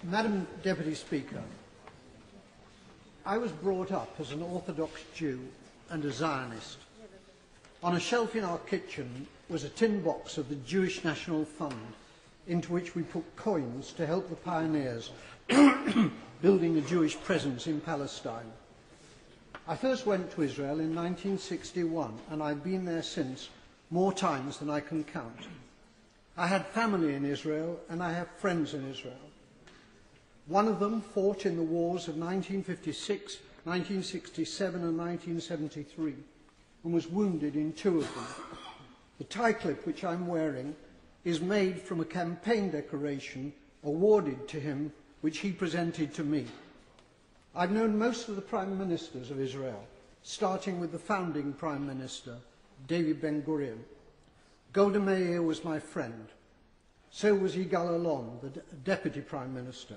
Madam Deputy Speaker, I was brought up as an Orthodox Jew and a Zionist. On a shelf in our kitchen was a tin box of the Jewish National Fund, into which we put coins to help the pioneers building a Jewish presence in Palestine. I first went to Israel in 1961, and I've been there since more times than I can count. I had family in Israel, and I have friends in Israel. One of them fought in the wars of 1956, 1967 and 1973, and was wounded in two of them. The tie clip which I'm wearing is made from a campaign decoration awarded to him, which he presented to me. I've known most of the Prime Ministers of Israel, starting with the founding Prime Minister, David Ben-Gurion. Golda Meir was my friend. So was Yigal Allon, the Deputy Prime Minister,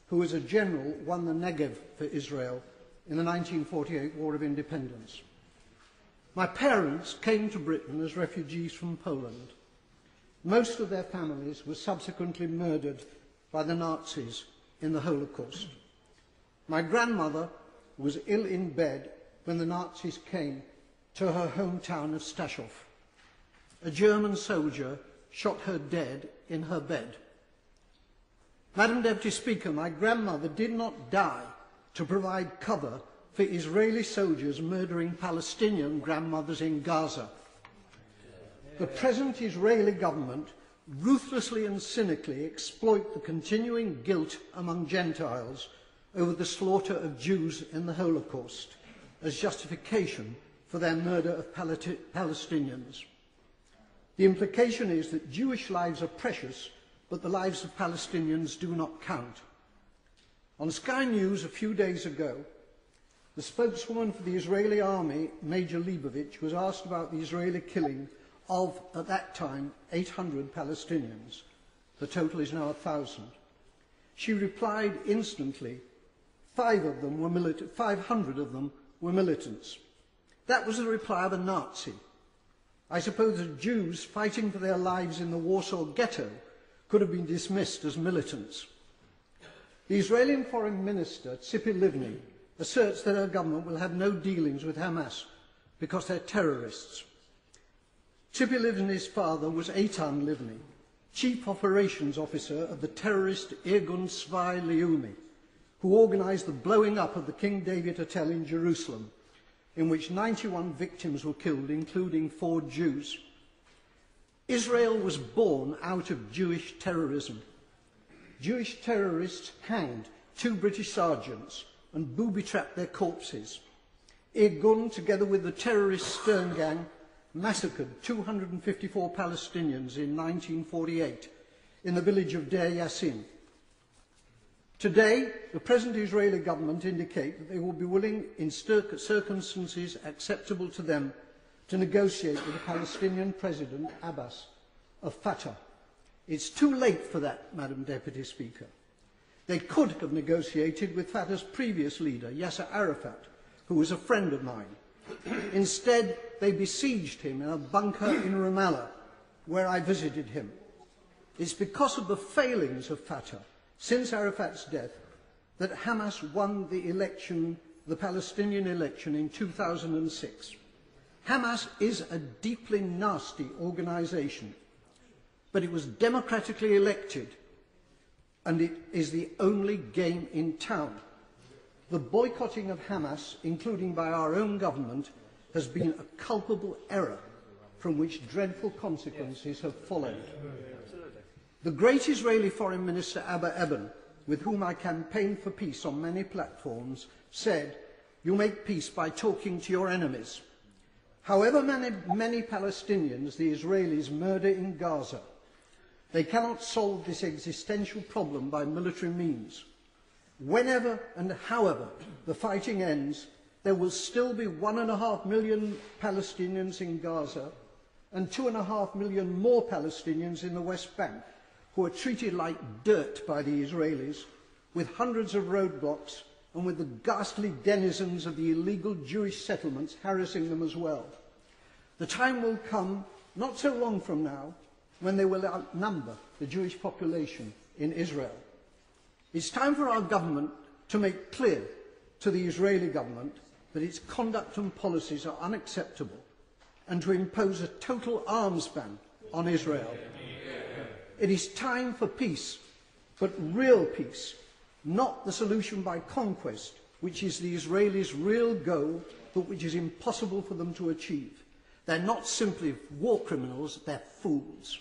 who as a general won the Negev for Israel in the 1948 War of Independence. My parents came to Britain as refugees from Poland. Most of their families were subsequently murdered by the Nazis in the Holocaust. My grandmother was ill in bed when the Nazis came to her hometown of Stachov. A German soldier shot her dead in her bed. Madam Deputy Speaker, my grandmother did not die to provide cover for Israeli soldiers murdering Palestinian grandmothers in Gaza. The present Israeli government ruthlessly and cynically exploit the continuing guilt among Gentiles over the slaughter of Jews in the Holocaust as justification for their murder of Palestinians. The implication is that Jewish lives are precious, but the lives of Palestinians do not count. On Sky News a few days ago, the spokeswoman for the Israeli army, Major Leibovich, was asked about the Israeli killing of, at that time, 800 Palestinians. The total is now 1,000. She replied instantly, 500 of them were militants. That was the reply of a Nazi. I suppose the Jews fighting for their lives in the Warsaw Ghetto could have been dismissed as militants. The Israeli Foreign Minister, Tzipi Livni, asserts that her government will have no dealings with Hamas because they're terrorists. Tzipi Livni's father was Eitan Livni, Chief Operations Officer of the terrorist Irgun Tzvai Leumi, who organised the blowing up of the King David Hotel in Jerusalem, in which 91 victims were killed, including 4 Jews. Israel was born out of Jewish terrorism. Jewish terrorists hanged 2 British sergeants and booby-trapped their corpses. Irgun, together with the terrorist Stern Gang, massacred 254 Palestinians in 1948 in the village of Deir Yassin. Today, the present Israeli government indicate that they will be willing, in circumstances acceptable to them, to negotiate with the Palestinian President, Abbas, of Fatah. It's too late for that, Madam Deputy Speaker. They could have negotiated with Fatah's previous leader, Yasser Arafat, who was a friend of mine. Instead, they besieged him in a bunker in Ramallah, where I visited him. It's because of the failings of Fatah since Arafat's death that Hamas won the election, the Palestinian election in 2006. Hamas is a deeply nasty organisation, but it was democratically elected, and it is the only game in town. The boycotting of Hamas, including by our own government, has been a culpable error from which dreadful consequences have followed. The great Israeli Foreign Minister Abba Eban, with whom I campaigned for peace on many platforms, said, "You make peace by talking to your enemies." However many Palestinians the Israelis murder in Gaza, they cannot solve this existential problem by military means. Whenever and however the fighting ends, there will still be 1.5 million Palestinians in Gaza and 2.5 million more Palestinians in the West Bank, who are treated like dirt by the Israelis, with hundreds of roadblocks and with the ghastly denizens of the illegal Jewish settlements harassing them as well. The time will come, not so long from now, when they will outnumber the Jewish population in Israel. It's time for our government to make clear to the Israeli government that its conduct and policies are unacceptable and to impose a total arms ban on Israel. It is time for peace, but real peace, not the solution by conquest, which is the Israelis' real goal, but which is impossible for them to achieve. They're not simply war criminals, they're fools.